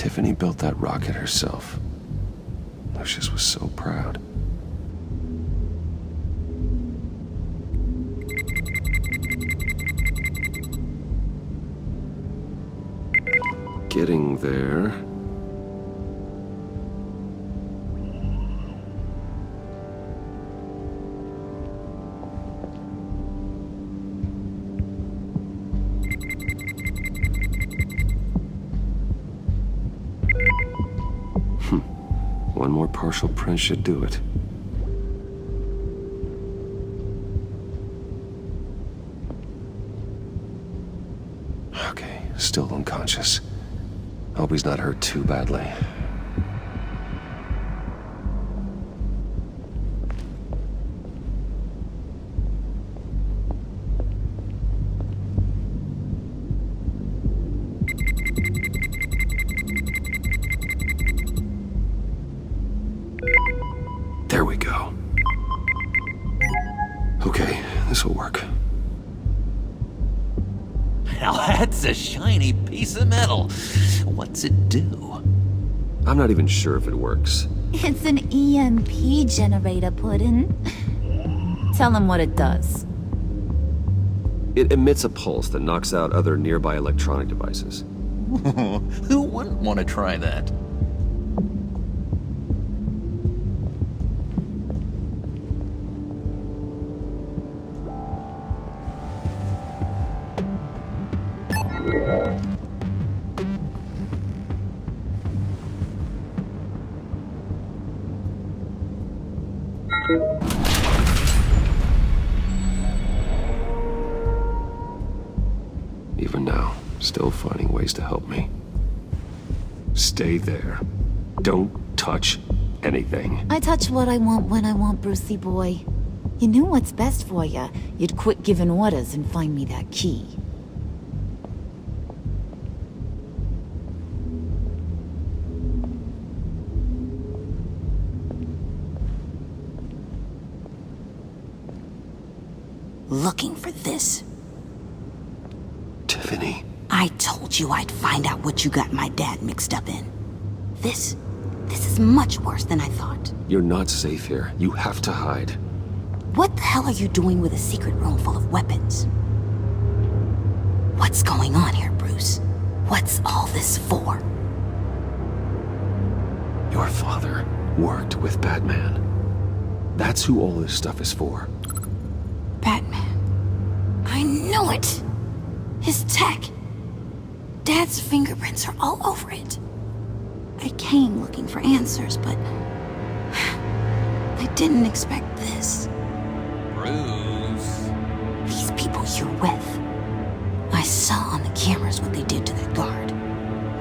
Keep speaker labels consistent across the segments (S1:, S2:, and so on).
S1: Tiffany built that rocket herself. Lucius was so proud. Getting there. One more partial print should do it. Okay, still unconscious. Hope he's not hurt too badly. There we go. Okay, this'll work.
S2: Now that's a shiny piece of metal. What's it do?
S1: I'm not even sure if it works.
S3: It's an EMP generator, Puddin'. Tell him what it does.
S1: It emits a pulse that knocks out other nearby electronic devices.
S2: Who wouldn't want to try that?
S1: Even now, still finding ways to help me. Stay there. Don't touch anything.
S3: I touch what I want when I want, Brucey boy. You knew what's best for you. You'd quit giving orders and find me that key.
S4: Looking for this.
S1: Tiffany.
S4: I told you I'd find out what you got my dad mixed up in. This is much worse than I thought.
S1: You're not safe here. You have to hide.
S4: What the hell are you doing with a secret room full of weapons? What's going on here, Bruce? What's all this for?
S1: Your father worked with Batman. That's who all this stuff is for.
S4: Batman. I knew it! His tech. Dad's fingerprints are all over it. I came looking for answers, but I didn't expect this.
S2: Bruce.
S4: These people you're with. I saw on the cameras what they did to that guard.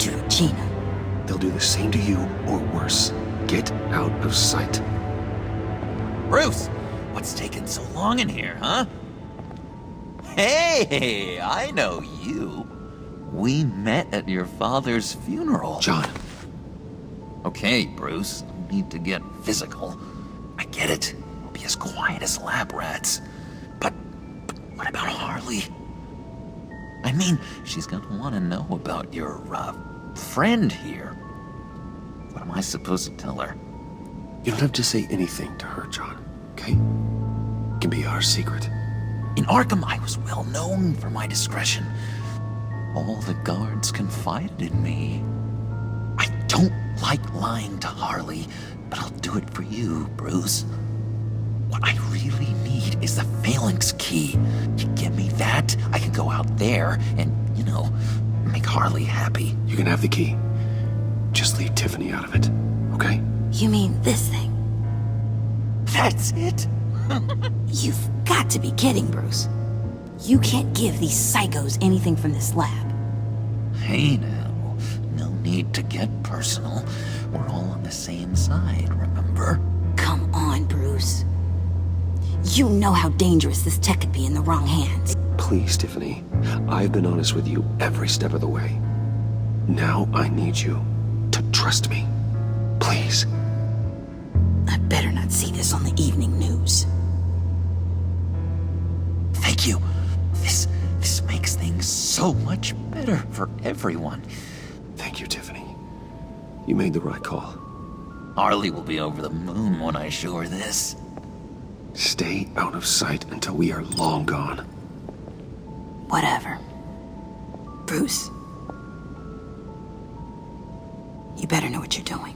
S4: To Regina.
S1: They'll do the same to you, or worse. Get out of sight.
S2: Bruce, what's taking so long in here, huh? Hey, I know you. We met at your father's funeral.
S1: John.
S2: Okay, Bruce, no need to get physical. I get it. We'll be as quiet as lab rats. But what about Harley? I mean, she's gonna want to know about your, friend here. What am I supposed to tell her?
S1: You don't have to say anything to her, John, okay? It can be our secret.
S2: In Arkham, I was well known for my discretion. All the guards confided in me. I don't like lying to Harley, but I'll do it for you, Bruce. What I really need is the Phalanx key. You give me that, I can go out there and, make Harley happy.
S1: You can have the key. Just leave Tiffany out of it, okay?
S4: You mean this thing?
S2: That's it?
S4: You've got to be kidding, Bruce. You can't give these psychos anything from this lab.
S2: Hey now, no need to get personal. We're all on the same side, remember?
S4: Come on, Bruce. You know how dangerous this tech could be in the wrong hands.
S1: Please, Tiffany. I've been honest with you every step of the way. Now I need you to trust me. Please.
S4: I better not see this on the evening news.
S2: Thank you. This makes things so much better for everyone.
S1: Thank you, Tiffany. You made the right call.
S2: Harley will be over the moon when I show her this.
S1: Stay out of sight until we are long gone.
S4: Whatever. Bruce. You better know what you're doing.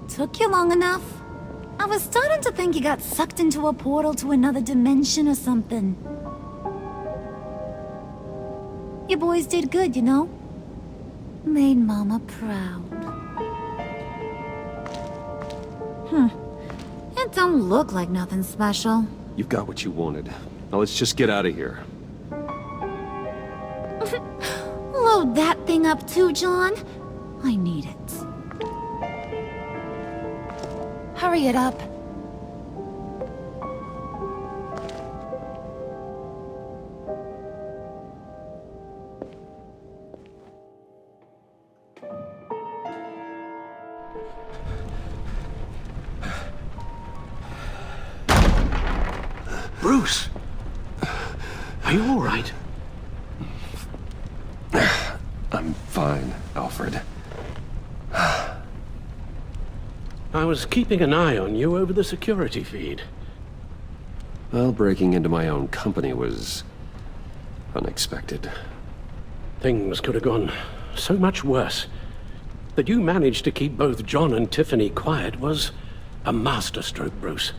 S3: Took you long enough? I was starting to think you got sucked into a portal to another dimension or something. You boys did good, you know? Made Mama proud. It don't look like nothing special.
S1: You've got what you wanted. Now let's just get out of here.
S3: Load that thing up too, John. I need it. Hurry it up.
S5: Bruce! Are you all right?
S1: I'm fine, Alfred.
S5: I was keeping an eye on you over the security feed.
S1: Well, breaking into my own company was unexpected.
S5: Things could have gone so much worse. That you managed to keep both John and Tiffany quiet was a masterstroke, Bruce.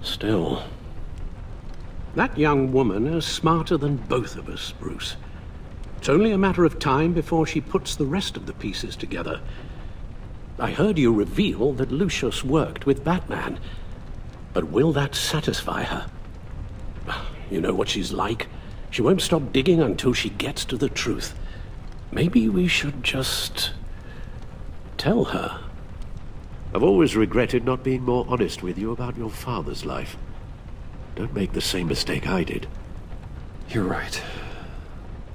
S5: Still, that young woman is smarter than both of us, Bruce. It's only a matter of time before she puts the rest of the pieces together. I heard you reveal that Lucius worked with Batman. But will that satisfy her? You know what she's like. She won't stop digging until she gets to the truth. Maybe we should just tell her.
S6: I've always regretted not being more honest with you about your father's life. Don't make the same mistake I did.
S1: You're right.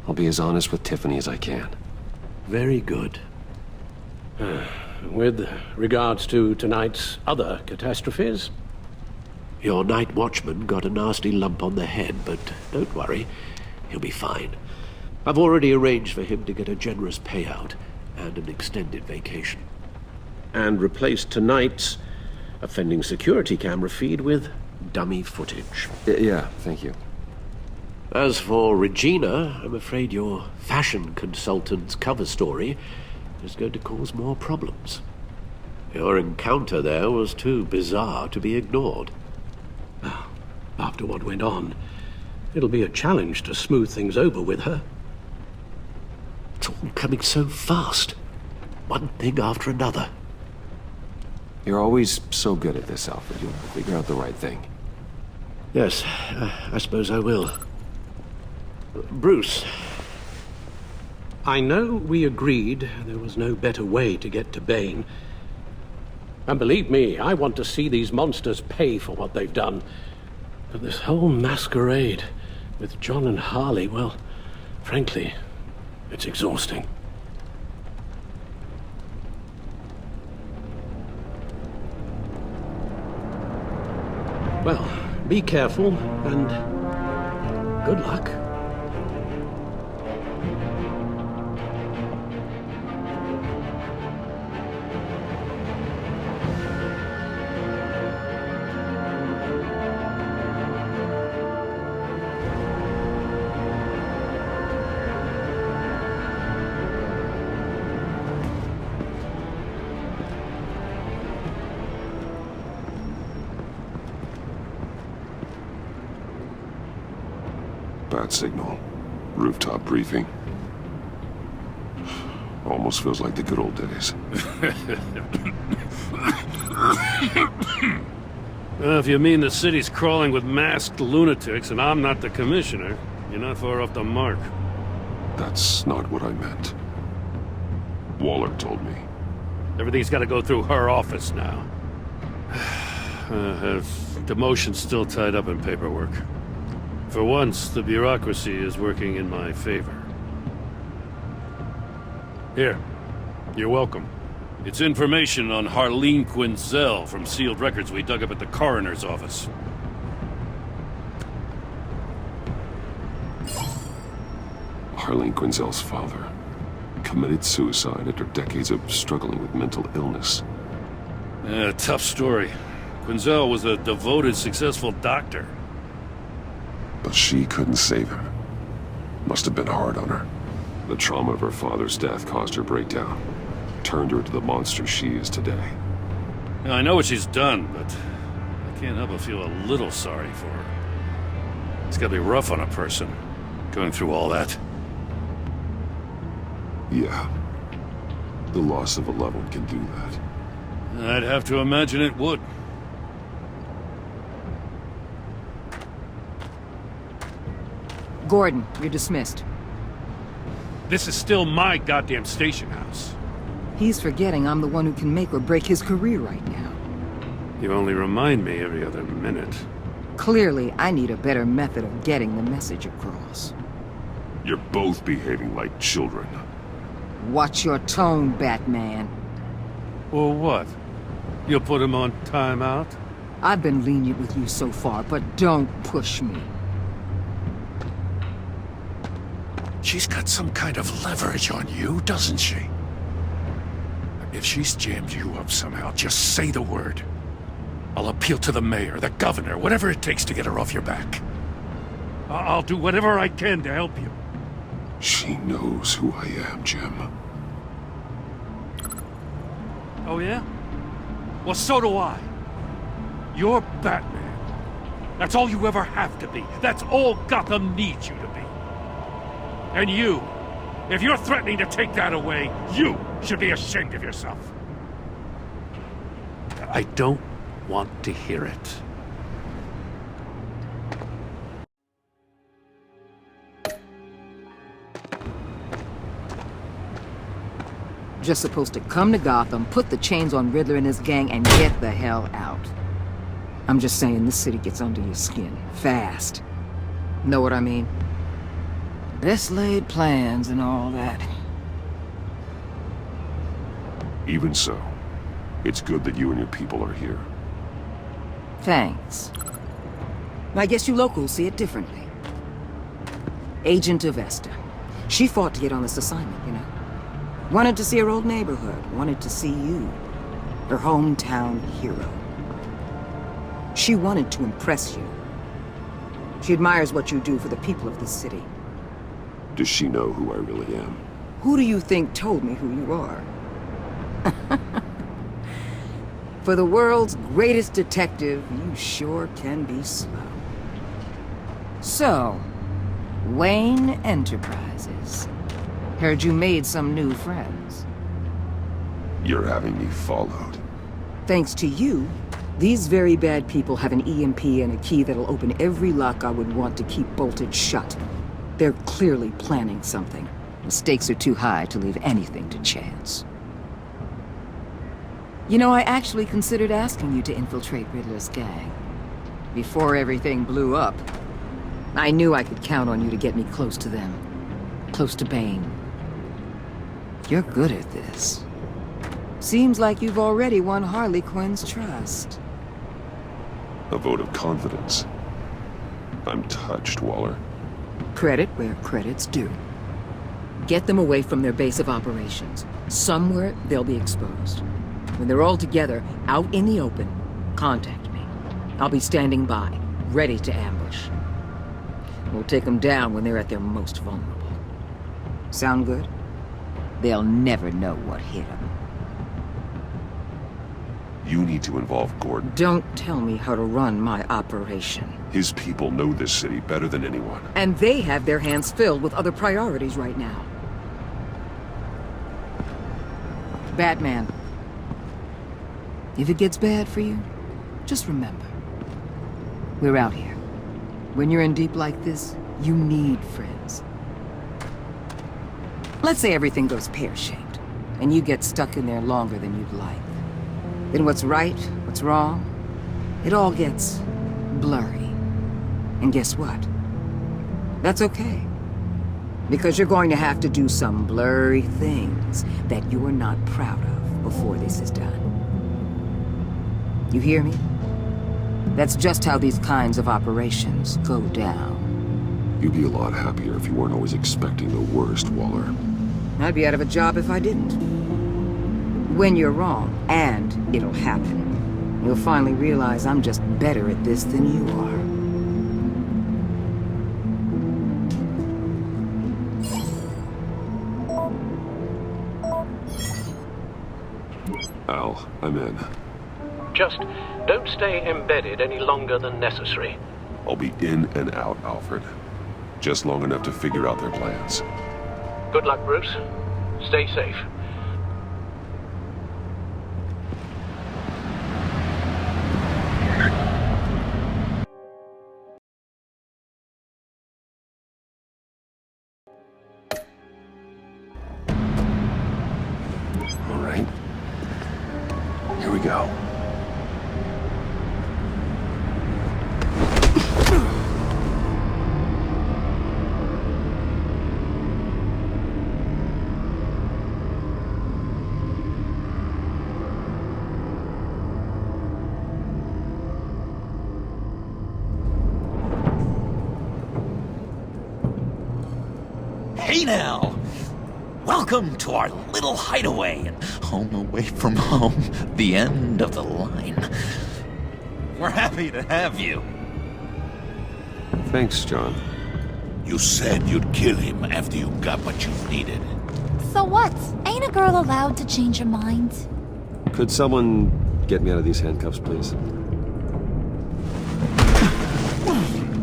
S1: I'll be as honest with Tiffany as I can.
S6: Very good.
S5: With regards to tonight's other catastrophes?
S6: Your night watchman got a nasty lump on the head, but don't worry. He'll be fine. I've already arranged for him to get a generous payout and an extended vacation. And replaced tonight's offending security camera feed with dummy footage.
S1: Yeah, thank you.
S6: As for Regina, I'm afraid your fashion consultant's cover story is going to cause more problems. Your encounter there was too bizarre to be ignored.
S5: Well, after what went on, it'll be a challenge to smooth things over with her.
S6: It's all coming so fast. One thing after another.
S1: You're always so good at this, Alfred. You'll figure out the right thing.
S6: Yes, I suppose I will. Bruce.
S5: I know we agreed there was no better way to get to Bane. And believe me, I want to see these monsters pay for what they've done. But this whole masquerade with John and Harley, well, frankly, it's exhausting. Well, be careful and good luck.
S7: Bad signal. Rooftop briefing. Almost feels like the good old days.
S8: Well, if you mean the city's crawling with masked lunatics and I'm not the commissioner, you're not far off the mark.
S7: That's not what I meant. Waller told me.
S8: Everything's got to go through her office now. Demotion's still tied up in paperwork. For once, the bureaucracy is working in my favor. Here, you're welcome. It's information on Harleen Quinzel from sealed records we dug up at the coroner's office.
S7: Harleen Quinzel's father. Committed suicide after decades of struggling with mental illness.
S8: Yeah, tough story. Quinzel was a devoted, successful doctor.
S7: But she couldn't save him. Must have been hard on her. The trauma of her father's death caused her breakdown. Turned her into the monster she is today.
S8: Now, I know what she's done, but I can't help but feel a little sorry for her. It's gotta be rough on a person, going through all that.
S7: Yeah. The loss of a loved one can do that.
S8: I'd have to imagine it would.
S9: Gordon, you're dismissed.
S8: This is still my goddamn station house.
S9: He's forgetting I'm the one who can make or break his career right now.
S8: You only remind me every other minute.
S9: Clearly, I need a better method of getting the message across.
S7: You're both behaving like children.
S9: Watch your tone, Batman.
S8: Or what? You'll put him on timeout?
S9: I've been lenient with you so far, but don't push me.
S10: She's got some kind of leverage on you, doesn't she? If she's jammed you up somehow, just say the word. I'll appeal to the mayor, the governor, whatever it takes to get her off your back.
S8: I'll do whatever I can to help you.
S7: She knows who I am, Jim.
S8: Oh, yeah? Well, so do I. You're Batman. That's all you ever have to be. That's all Gotham needs you to be. And you, if you're threatening to take that away, you should be ashamed of yourself.
S10: I don't want to hear it.
S9: Just supposed to come to Gotham, put the chains on Riddler and his gang, and get the hell out. I'm just saying, this city gets under your skin. Fast. Know what I mean? Best laid plans and all that.
S7: Even so, it's good that you and your people are here.
S9: Thanks. I guess you locals see it differently. Agent Avesta. She fought to get on this assignment, you know? Wanted to see her old neighborhood. Wanted to see you. Her hometown hero. She wanted to impress you. She admires what you do for the people of this city.
S7: Does she know who I really am?
S9: Who do you think told me who you are? For the world's greatest detective, you sure can be slow. So, Wayne Enterprises. Heard you made some new friends.
S7: You're having me followed.
S9: Thanks to you, these very bad people have an EMP and a key that'll open every lock I would want to keep bolted shut. They're clearly planning something. The stakes are too high to leave anything to chance. You know, I actually considered asking you to infiltrate Riddler's gang. Before everything blew up, I knew I could count on you to get me close to them. Close to Bane. You're good at this. Seems like you've already won Harley Quinn's trust.
S7: A vote of confidence. I'm touched, Waller.
S9: Credit where credit's due. Get them away from their base of operations. Somewhere they'll be exposed. When they're all together, out in the open, contact me. I'll be standing by, ready to ambush. We'll take them down when they're at their most vulnerable. Sound good? They'll never know what hit them.
S7: You need to involve Gordon.
S9: Don't tell me how to run my operation.
S7: His people know this city better than anyone.
S9: And they have their hands filled with other priorities right now. Batman. If it gets bad for you, just remember. We're out here. When you're in deep like this, you need friends. Let's say everything goes pear-shaped, and you get stuck in there longer than you'd like. Then what's right, what's wrong, it all gets blurry. And guess what? That's okay. Because you're going to have to do some blurry things that you're not proud of before this is done. You hear me? That's just how these kinds of operations go down.
S7: You'd be a lot happier if you weren't always expecting the worst, Waller.
S9: I'd be out of a job if I didn't. When you're wrong, and it'll happen, you'll finally realize I'm just better at this than you are.
S7: Al, I'm in.
S5: Just don't stay embedded any longer than necessary.
S7: I'll be in and out, Alfred. Just long enough to figure out their plans.
S5: Good luck, Bruce. Stay safe.
S7: All right. Here we go.
S2: Hey now! Welcome to our little hideaway and home away from home, the end of the line. We're happy to have you.
S7: Thanks, John.
S10: You said you'd kill him after you got what you needed.
S4: So what? Ain't a girl allowed to change her mind?
S1: Could someone get me out of these handcuffs, please?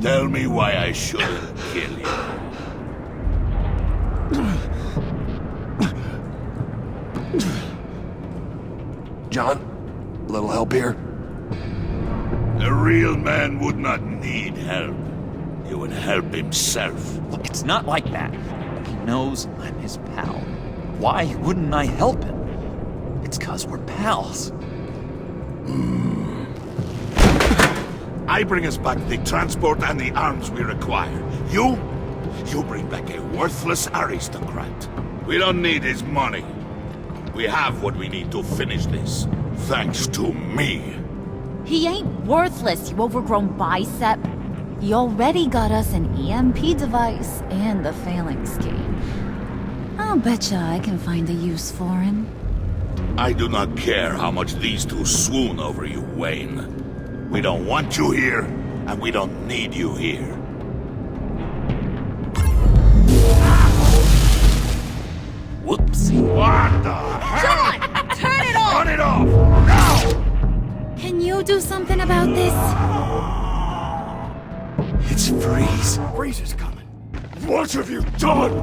S10: Tell me why I shouldn't kill you.
S7: John, a little help here?
S10: A real man would not need help. He would help himself.
S2: Look, it's not like that. He knows I'm his pal. Why wouldn't I help him? It's 'cause we're pals.
S10: I bring us back the transport and the arms we require. You bring back a worthless aristocrat. We don't need his money. We have what we need to finish this, thanks to me.
S3: He ain't worthless, you overgrown bicep. He already got us an EMP device and the phalanx key. I'll betcha I can find a use for him.
S10: I do not care how much these two swoon over you, Wayne. We don't want you here, and we don't need you here.
S2: Whoopsie.
S10: What the hell?
S3: John! Turn it off!
S10: Turn it off! Now!
S3: Can you do something about this?
S10: It's Freeze. Freeze is coming. What have you done?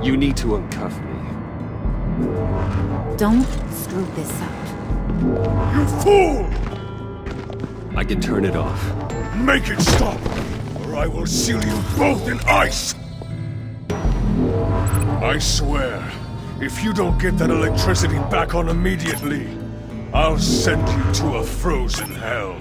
S1: You need to uncuff me.
S3: Don't screw this up.
S10: You fool!
S1: I can turn it off.
S10: Make it stop, or I will seal you both in ice! I swear, if you don't get that electricity back on immediately, I'll send you to a frozen hell.